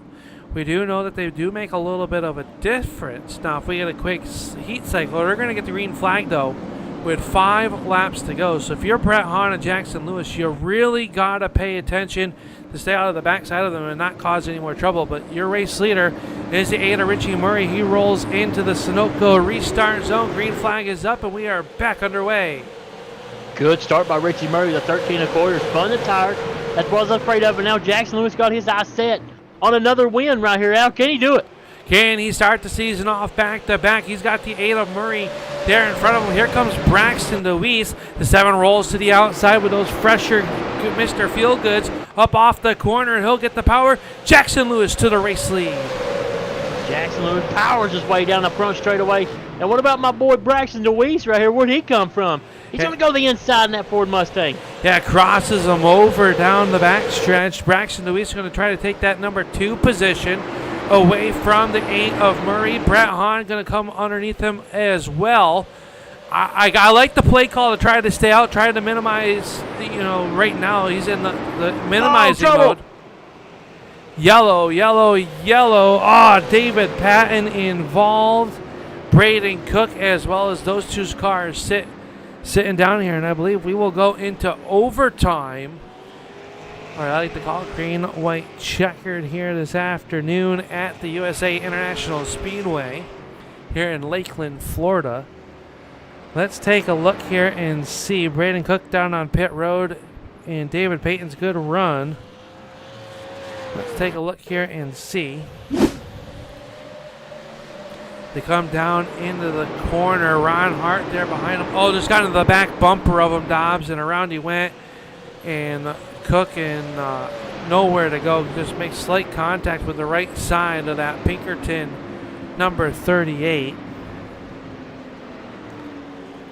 We do know that they do make a little bit of a difference. Now, if we get a quick heat cycle, we're going to get the green flag, though, with 5 laps to go. So if you're Brett Hahn and Jackson Lewis, you really got to pay attention to stay out of the backside of them and not cause any more trouble. But your race leader is the 8 of Richie Murray. He rolls into the Sunoco restart zone. Green flag is up, and we are back underway. Good start by Richie Murray, the 13 1/4, spun the tire. That's what I was afraid of, but now Jackson Lewis got his eyes set on another win right here, Al. Can he do it? Can he start the season off back-to-back? He's got the 8 of Murray there in front of him. Here comes Braxton DeWeese. The 7 rolls to the outside with those fresher Mr. Feelgoods up off the corner, and he'll get the power. Jackson Lewis to the race lead. Jackson Lewis powers his way down the front straightaway. And what about my boy Braxton DeWeese right here? Where'd he come from? He's going to go the inside in that Ford Mustang. Yeah, crosses him over down the back stretch. Braxton DeWeese is going to try to take that number 2 position away from the 8 of Murray. Brett Hahn going to come underneath him as well. I like the play call to try to stay out, try to minimize, right now he's in the minimizing mode. Yellow, yellow, yellow. David Patton involved. Braden Cook as well as those 2 cars sitting down here, and I believe we will go into overtime. All right, I like to call it green, white, checkered here this afternoon at the USA International Speedway here in Lakeland, Florida. Let's take a look here and see Braden Cook down on pit road and David Payton's good run. Let's take a look here and see. They come down into the corner. Ron Hart there behind him. Just got into the back bumper of him, Dobbs, and around he went. And Cook and nowhere to go. Just makes slight contact with the right side of that Pinkerton number 38.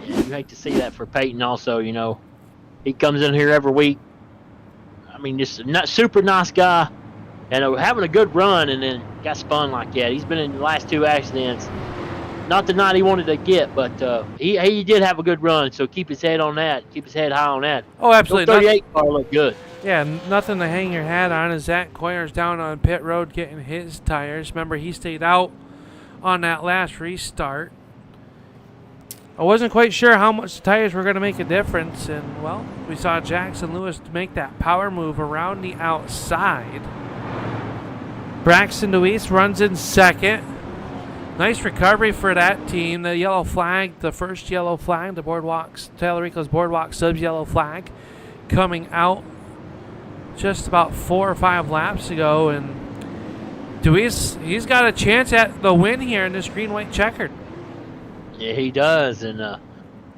Yeah, you hate to see that for Peyton also, He comes in here every week. I mean, just a not super nice guy. And having a good run and then got spun like that. He's been in the last 2 accidents. Not the night he wanted to get, but he did have a good run, so keep his head on that. Keep his head high on that. Oh, absolutely. The 38 car looked good. Yeah, nothing to hang your hat on. As Zach Coyer's down on pit road getting his tires. Remember, he stayed out on that last restart. I wasn't quite sure how much the tires were going to make a difference, and, well, we saw Jackson Lewis make that power move around the outside. Braxton DeWeese runs in second. Nice recovery for that team. The yellow flag, the first yellow flag, the Boardwalks, Talarico's Boardwalk subs yellow flag, coming out just about 4 or 5 laps ago. And DeWeese, he's got a chance at the win here in this green-white checkered. Yeah, he does, and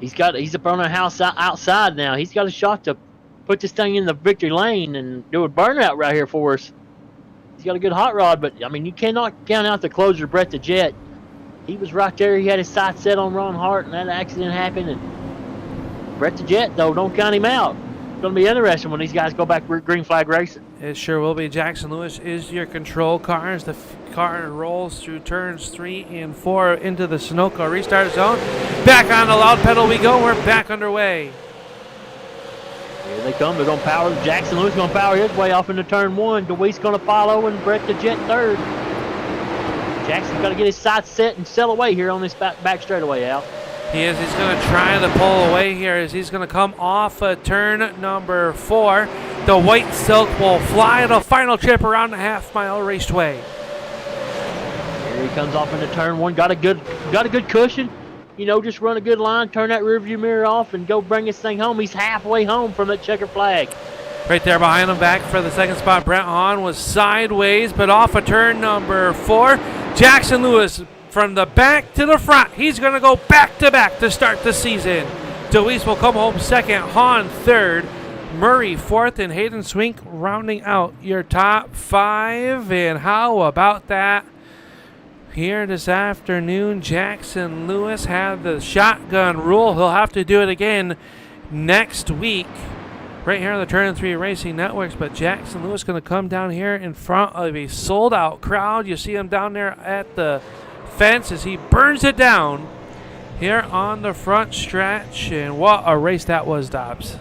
he's up on the house outside now. He's got a shot to put this thing in the victory lane and do a burnout right here for us. He's got a good hot rod, but, I mean, you cannot count out the closer, Brett the Jet. He was right there. He had his sights set on Ron Hart, and that accident happened. And Brett the Jet, though, don't count him out. It's going to be interesting when these guys go back green flag racing. It sure will be. Jackson Lewis is your control car as the car rolls through turns 3 and 4 into the Sunoco restart zone. Back on the loud pedal we go. We're back underway. Here they come. They're going to power. Jackson Lewis going to power his way off into turn 1. DeWeese going to follow, and Brett the Jet third. Jackson's got to get his sights set and sail away here on this back straightaway, Al. He is. He's going to try to pull away here as he's going to come off turn number 4. The white silk will fly the final trip around the half-mile raceway. Here he comes off into turn 1. Got a good cushion. Just run a good line, turn that rearview mirror off, and go bring this thing home. He's halfway home from that checker flag. Right there behind him, back for the second spot. Brett Hahn was sideways, but off of turn number 4. Jackson Lewis from the back to the front. He's going to go back-to-back to start the season. DeWeese will come home second, Hahn third, Murray fourth, and Hayden Swink rounding out your top 5. And how about that? Here this afternoon, Jackson Lewis had the shotgun rule. He'll have to do it again next week right here on the Turn 3 Racing Networks. But Jackson Lewis going to come down here in front of a sold-out crowd. You see him down there at the fence as he burns it down here on the front stretch. And what a race that was, Dobbs.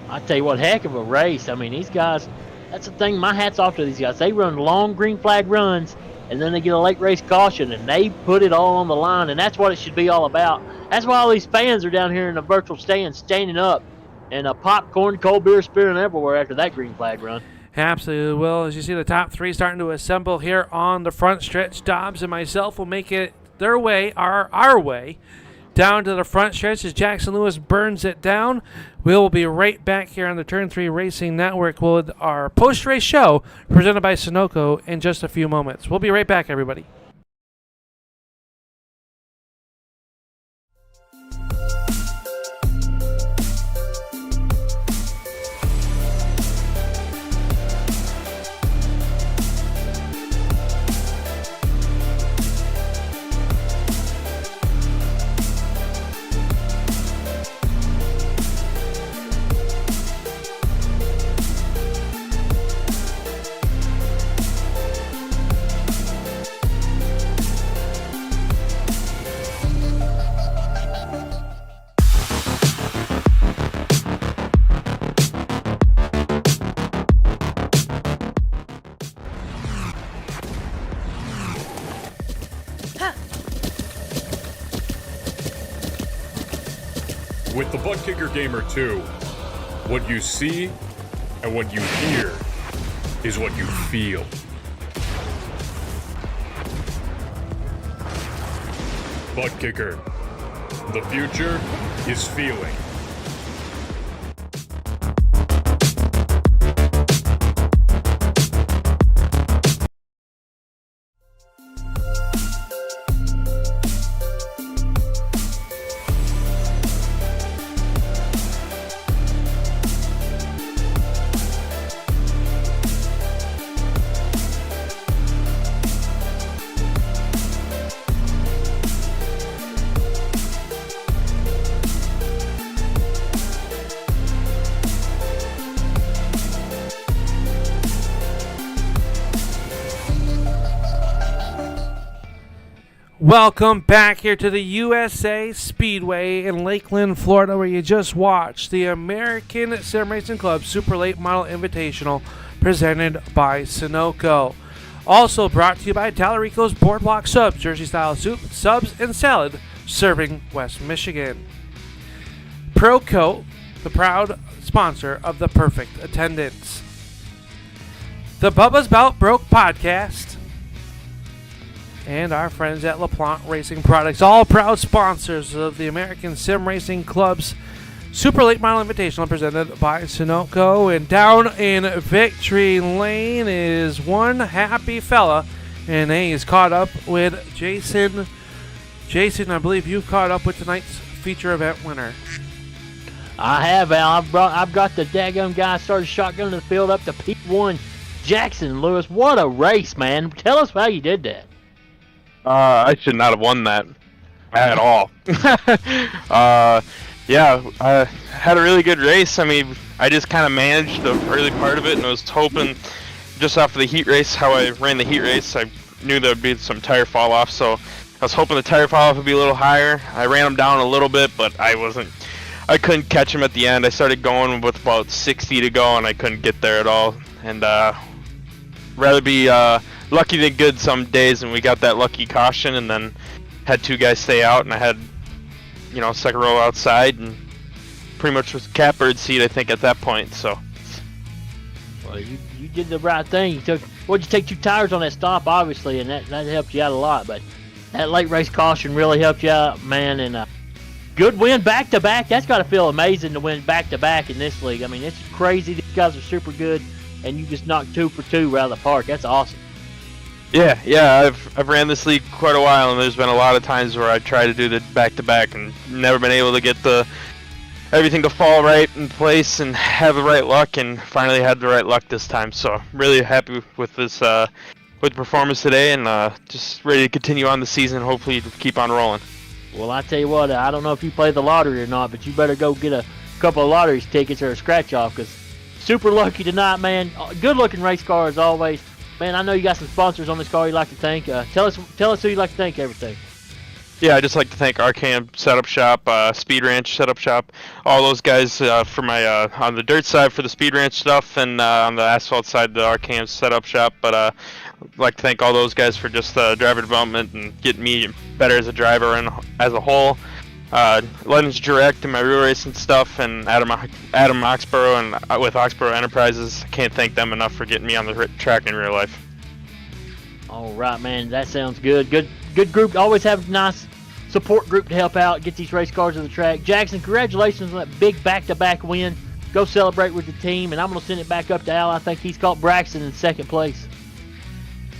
I tell you what, heck of a race. I mean, these guys, that's the thing. My hat's off to these guys. They run long green flag runs, and then they get a late race caution, and they put it all on the line, and that's what it should be all about. That's why all these fans are down here in the virtual stand standing up, and popcorn, cold beer spilling everywhere after that green flag run. Absolutely will. As you see the top three starting to assemble here on the front stretch, Dobbs and myself will make it their way, our way, down to the front stretch as Jackson Lewis burns it down. We'll be right back here on the Turn 3 Racing Network with our post-race show presented by Sunoco in just a few moments. We'll be right back, everybody. With the Butt Kicker Gamer 2, what you see and what you hear is what you feel. Butt Kicker. The future is feeling. Welcome back here to the USA Speedway in Lakeland, Florida, where you just watched the American Sim Racing Club Super Late Model Invitational presented by Sunoco. Also brought to you by Tallarico's Boardwalk Subs, Jersey-style soup, subs, and salad, serving West Michigan. ProCoat, the proud sponsor of the Perfect Attendance. The Bubba's Bout Broke podcast. And our friends at LaPlante Racing Products, all proud sponsors of the American Sim Racing Club's Super Late Model Invitational presented by Sunoco. And down in Victory Lane is one happy fella, and he's caught up with Jason. Jason, I believe you caught up with tonight's feature event winner. I have, Al. I've got the daggum guy started shotgunning the field up to P1. Jackson Lewis, what a race, man. Tell us how you did that. I should not have won that at all. Yeah, I had a really good race. I mean, I just kind of managed the early part of it, and I was hoping just off of the heat race, how I ran the heat race, I knew there would be some tire fall off, so I was hoping the tire fall off would be a little higher. I ran them down a little bit, but I couldn't catch them at the end. I started going with about 60 to go, and I couldn't get there at all. And rather be lucky than good some days, and we got that lucky caution, and then had two guys stay out, and I had, second row outside, and pretty much was catbird seat, I think, at that point. So, well, you did the right thing. You take 2 tires on that stop, obviously, and that helped you out a lot. But that late race caution really helped you out, man. And good win back to back. That's got to feel amazing to win back to back in this league. I mean, it's crazy. These guys are super good, and you just knocked 2 for 2 out of the park. That's awesome. Yeah, I've ran this league quite a while, and there's been a lot of times where I try to do the back-to-back and never been able to get everything to fall right in place and have the right luck, and finally had the right luck this time. So really happy with this with the performance today, and just ready to continue on the season. Hopefully keep on rolling. Well, I tell you what, I don't know if you play the lottery or not, but you better go get a couple of lottery tickets or a scratch off, because super lucky tonight, man. Good looking race car as always. Man, I know you got some sponsors on this car you'd like to thank. Tell us who you'd like to thank everything. Yeah, I'd just like to thank Arcam Setup Shop, Speed Ranch Setup Shop, all those guys for my on the dirt side for the Speed Ranch stuff, and on the asphalt side, the Arcam Setup Shop. But I'd like to thank all those guys for just driver development and getting me better as a driver and as a whole. Legends Direct and my real racing stuff, and Adam Oxborough and with Oxborough Enterprises. I can't thank them enough for getting me on the track in real life. All right, man. That sounds good. Good group. Always have a nice support group to help out, get these race cars to the track. Jackson, congratulations on that big back-to-back win. Go celebrate with the team, and I'm going to send it back up to Al. I think he's caught Braxton in second place.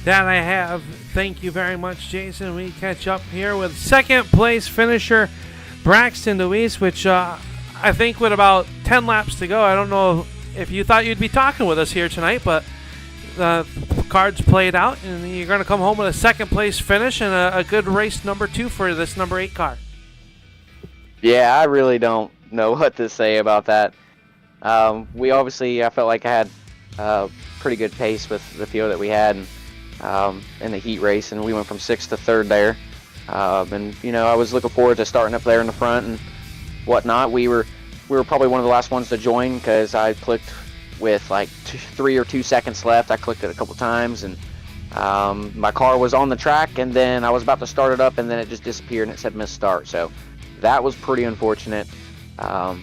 That I have. Thank you very much, Jason. We catch up here with second place finisher Braxton Deweese, which I think with about 10 laps to go, I don't know if you thought you'd be talking with us here tonight, but the cards played out, and you're going to come home with a second place finish and a good race number 2 for this number 8 car. Yeah, I really don't know what to say about that. I felt like I had pretty good pace with the field that we had in the heat race, and we went from 6th to 3rd there. I was looking forward to starting up there in the front and whatnot. We were probably one of the last ones to join because I clicked with like 3 or 2 seconds left. I clicked it a couple times, and my car was on the track, and then I was about to start it up, and then it just disappeared and it said missed start. So that was pretty unfortunate. I'm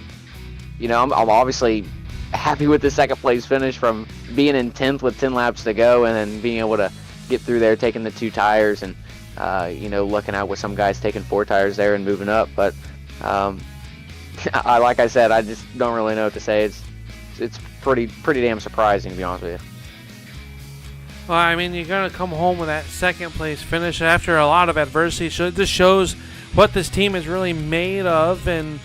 obviously happy with the second place finish from being in 10th with 10 laps to go, and then being able to get through there taking the 2 tires and looking out with some guys taking 4 tires there and moving up. But like I said, I just don't really know what to say. It's pretty damn surprising, to be honest with you. Well, I mean, you're going to come home with that second place finish after a lot of adversity. This shows what this team is really made of. And,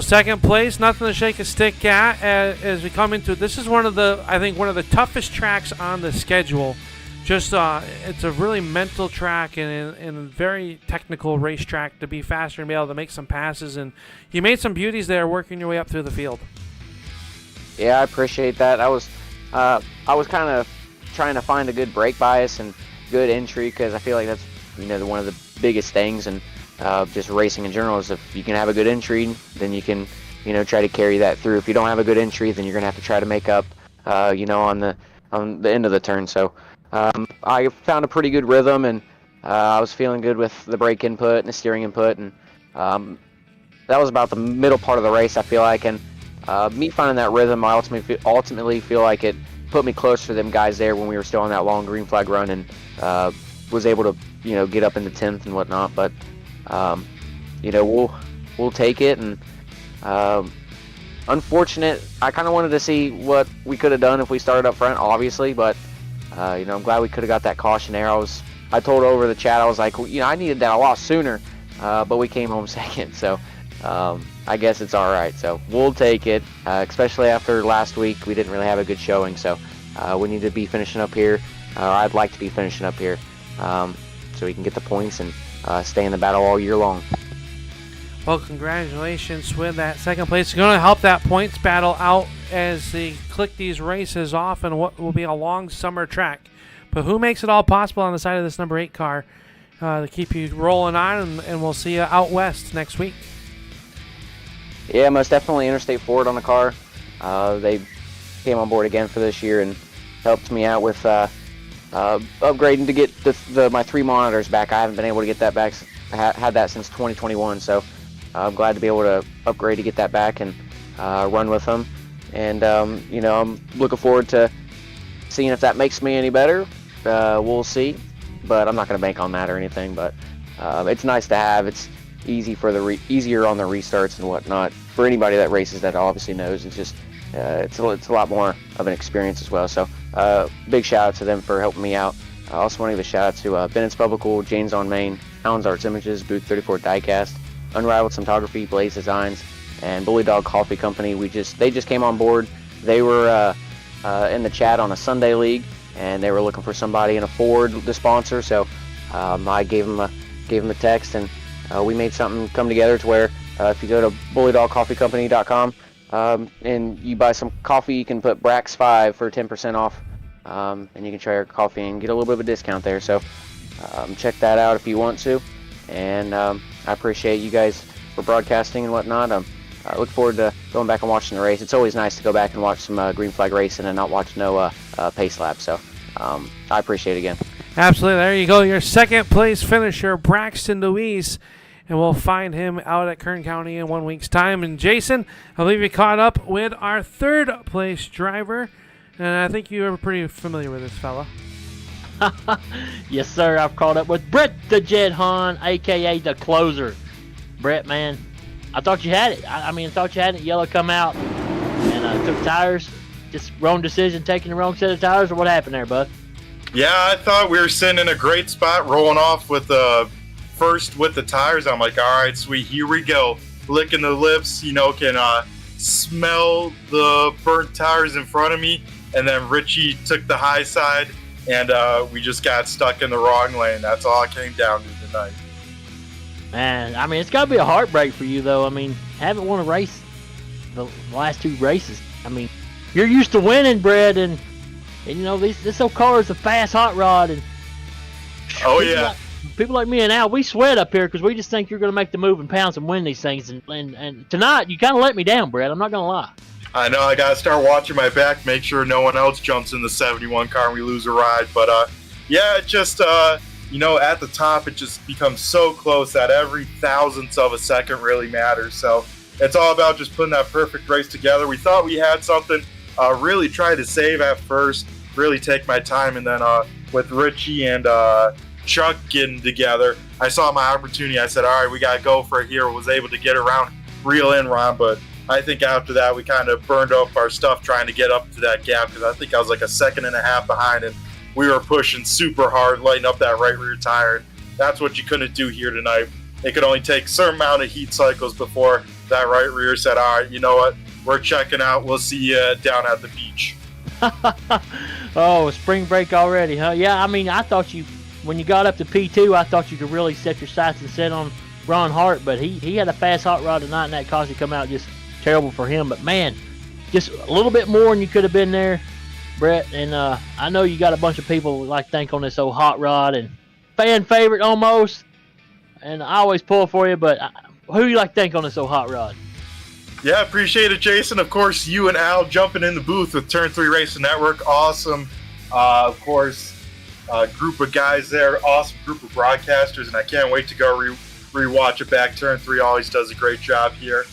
second place, nothing to shake a stick at as we come into it. This is one of the toughest tracks on the schedule. Just it's a really mental track and a very technical racetrack to be faster and be able to make some passes. And you made some beauties there working your way up through the field. Yeah, I appreciate that. I was kind of trying to find a good brake bias and good entry, because I feel like that's one of the biggest things, and just racing in general is if you can have a good entry, then you can try to carry that through. If you don't have a good entry, then you're gonna have to try to make up on the end of the turn. So I found a pretty good rhythm, and I was feeling good with the brake input and the steering input, and that was about the middle part of the race, I feel like. And me finding that rhythm, I ultimately feel like it put me closer to them guys there when we were still on that long green flag run, and was able to get up into 10th and whatnot. But we'll take it. And unfortunate, I kind of wanted to see what we could have done if we started up front, obviously, but I'm glad we could have got that caution there. I told over the chat, I was like, I needed that a lot sooner, but we came home second, so I guess it's all right. So we'll take it, especially after last week. We didn't really have a good showing, so we need to be finishing up here. I'd like to be finishing up here so we can get the points and stay in the battle all year long. Well, congratulations with that second place. It's going to help that points battle out as they click these races off in what will be a long summer track. But who makes it all possible on the side of this number 8 car to keep you rolling on, and we'll see you out west next week. Yeah, most definitely Interstate Ford on the car. They came on board again for this year and helped me out with upgrading to get my 3 monitors back. I haven't been able to get that back. I had that since 2021, so I'm glad to be able to upgrade to get that back and run with them. And I'm looking forward to seeing if that makes me any better. We'll see, but I'm not going to bank on that or anything. But it's nice to have. It's easier on the restarts and whatnot. For anybody that races, that obviously knows, it's just it's a lot more of an experience as well. So big shout out to them for helping me out. I also want to give a shout out to Bennett's Publical, Jane's on Main, Allen's Arts Images, Booth 34 Diecast, Unrivaled Cinematography, Blaze Designs, and Bully Dog Coffee Company. They just came on board. They were in the chat on a Sunday league, and they were looking for somebody in a Ford to sponsor. So I gave them a text, and we made something come together to where if you go to bullydogcoffeecompany.com and you buy some coffee, you can put Brax5 for 10% off, and you can try our coffee and get a little bit of a discount there. So check that out if you want to. And I appreciate you guys for broadcasting and whatnot. I look forward to going back and watching the race. It's always nice to go back and watch some green flag racing and not watch no pace lap. So I appreciate it again. Absolutely. There you go. Your second place finisher, Braxton Deweese. and we'll find him out at Kern County in 1 week's time. And Jason, I believe you caught up with our third place driver, and I think you were pretty familiar with this fella. Yes, sir. I've caught up with Brett the Jet Hahn, a.k.a. the closer. Brett, man, I thought you had it. I thought you had it. Yellow come out and took tires. Just wrong decision, taking the wrong set of tires, or what happened there, bud? Yeah, I thought we were sitting in a great spot, rolling off with first with the tires. I'm like, all right, sweet, here we go. Licking the lips, can smell the burnt tires in front of me. And then Richie took the high side, and we just got stuck in the wrong lane. That's all it came down to tonight. Man, it's got to be a heartbreak for you, though. Haven't won a race the last 2 races. You're used to winning, Brett, and this old car is a fast hot rod. And oh, yeah. People like me and Al, we sweat up here because we just think you're going to make the move and pounce and win these things. And tonight, you kind of let me down, Brett. I'm not going to lie. I know. I got to start watching my back, make sure no one else jumps in the 71 car and we lose a ride. But, yeah, it just, at the top, it just becomes so close that every thousandth of a second really matters. So it's all about just putting that perfect race together. We thought we had something, really tried to save at first, really take my time. And then with Richie and Chuck getting together, I saw my opportunity. I said, all right, we got to go for it here. Was able to get around, reel in, Ron. But I think after that, we kind of burned up our stuff trying to get up to that gap because I think I was like a second and a half behind, and we were pushing super hard, lighting up that right rear tire. That's what you couldn't do here tonight. It could only take a certain amount of heat cycles before that right rear said, all right, you know what? We're checking out. We'll see you down at the beach. Oh, spring break already, huh? Yeah, I thought when you got up to P2, I thought you could really set your sights and set on Ron Hart, but he had a fast hot rod tonight, and that caused it to come out just terrible for him. But, man, just a little bit more than you could have been there, Brett. And I know you got a bunch of people who like think on this old hot rod and fan favorite almost, and I always pull for you, but who you like think on this old hot rod? Yeah, appreciate it, Jason. Of course, you and Al jumping in the booth with Turn 3 Racing Network. Awesome. Of course, group of guys there. Awesome group of broadcasters, and I can't wait to go rewatch it back. Turn 3 always does a great job here.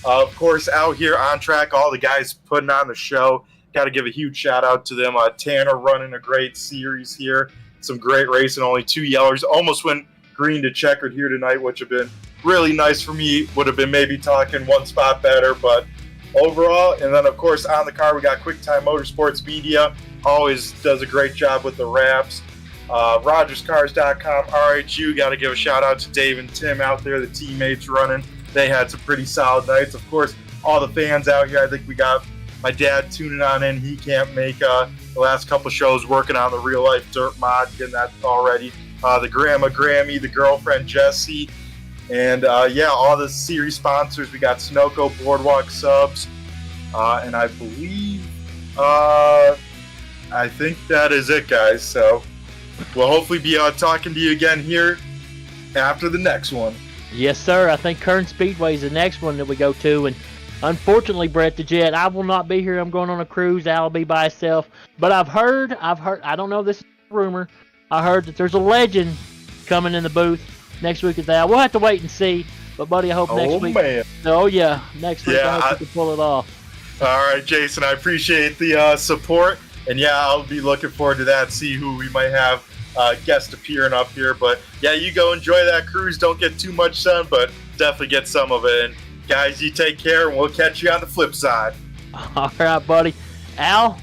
Of course, out here on track, all the guys putting on the show. Got to give a huge shout-out to them. Tanner running a great series here. Some great racing, only 2 yellers. Almost went green to checkered here tonight, which have been really nice for me. Would have been maybe talking one spot better, but overall. And then, of course, on the car, we got QuickTime Motorsports Media. Always does a great job with the wraps. RogersCars.com, RHU. Got to give a shout-out to Dave and Tim out there, the teammates running. They had some pretty solid nights. Of course, all the fans out here. I think we got my dad tuning on in. He can't make the last couple shows working on the real-life dirt mod, getting that already. The grandma Grammy, the girlfriend Jessie, and all the series sponsors. We got Sunoco, Boardwalk Subs, and I believe I think that is it, guys. So we'll hopefully be talking to you again here after the next one. Yes, sir. I think Kern Speedway is the next one that we go to, and unfortunately, Brett the Jet, I will not be here. I'm going on a cruise. Al will be by himself. But I've heard, I don't know if this is a rumor, I heard that there's a legend coming in the booth next week with Al. We'll have to wait and see. But, buddy, I hope next week. Man. Oh, yeah. Next week, I hope you can pull it off. All right, Jason. I appreciate the support. And, I'll be looking forward to that, see who we might have guest appearing up here. But, you go enjoy that cruise. Don't get too much sun, but definitely get some of it. And, guys, you take care, and we'll catch you on the flip side. All right, buddy. Al?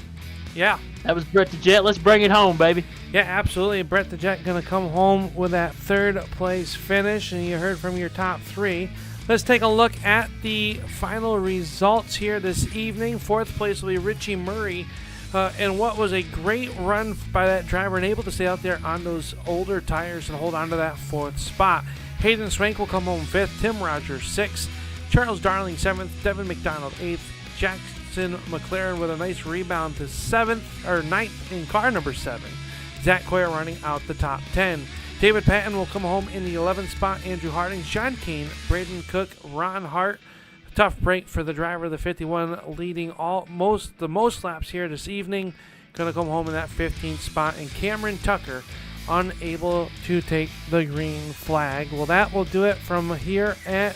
Yeah. That was Brett the Jet. Let's bring it home, baby. Yeah, absolutely. Brett the Jet going to come home with that third place finish, and you heard from your top 3. Let's take a look at the final results here this evening. Fourth place will be Richie Murray, and what was a great run by that driver and able to stay out there on those older tires and hold on to that 4th spot. Hayden Swank will come home 5th, Tim Rogers 6th, Charles Darling 7th, Devin McDonald 8th, Jackson McLaren with a nice rebound to 9th in car number 7. Zach Coyer running out the top 10. David Patton will come home in the 11th spot. Andrew Harding, Sean Kane, Braden Cook, Ron Hart. Tough break for the driver of the 51, leading the most laps here this evening. Going to come home in that 15th spot. And Cameron Tucker unable to take the green flag. Well, that will do it from here at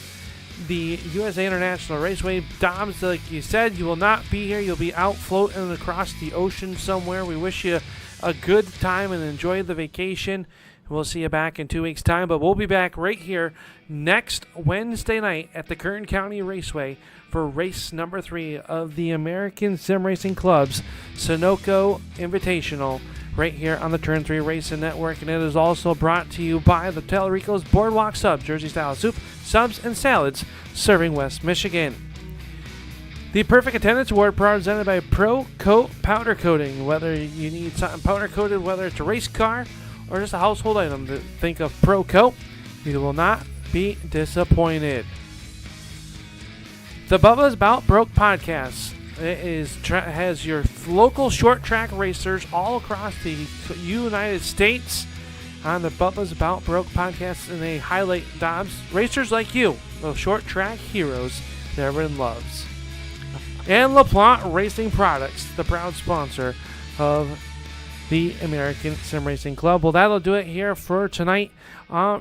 the USA International Raceway. Dobbs, like you said, you will not be here. You'll be out floating across the ocean somewhere. We wish you a good time and enjoy the vacation. We'll see you back in 2 weeks' time, but we'll be back right here next Wednesday night at the Kern County Raceway for race number 3 of the American Sim Racing Club's Sunoco Invitational right here on the Turn 3 Racing Network. And it is also brought to you by the Telrico's Boardwalk Subs, Jersey-style soup, subs, and salads, serving West Michigan. The Perfect Attendance Award presented by Pro Coat Powder Coating. Whether you need something powder coated, whether it's a race car or just a household item, think of Pro Coat. You will not be disappointed. The Bubba's About Broke podcast. It has your local short track racers all across the United States on the Bubba's About Broke podcast, and they highlight Dobbs racers like you, those short track heroes that everyone loves. And LaPlante Racing Products, the proud sponsor of the American Sim Racing Club. Well, that'll do it here for tonight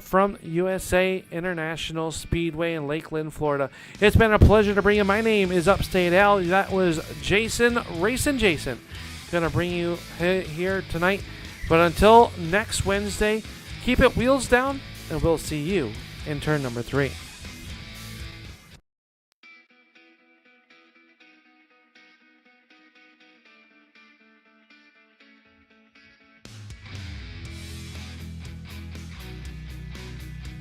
from USA International Speedway in Lakeland, Florida. It's been a pleasure to bring you. My name is Upstate Al. That was Jason, Racing Jason, going to bring you here tonight. But until next Wednesday, keep it wheels down, and we'll see you in turn number 3.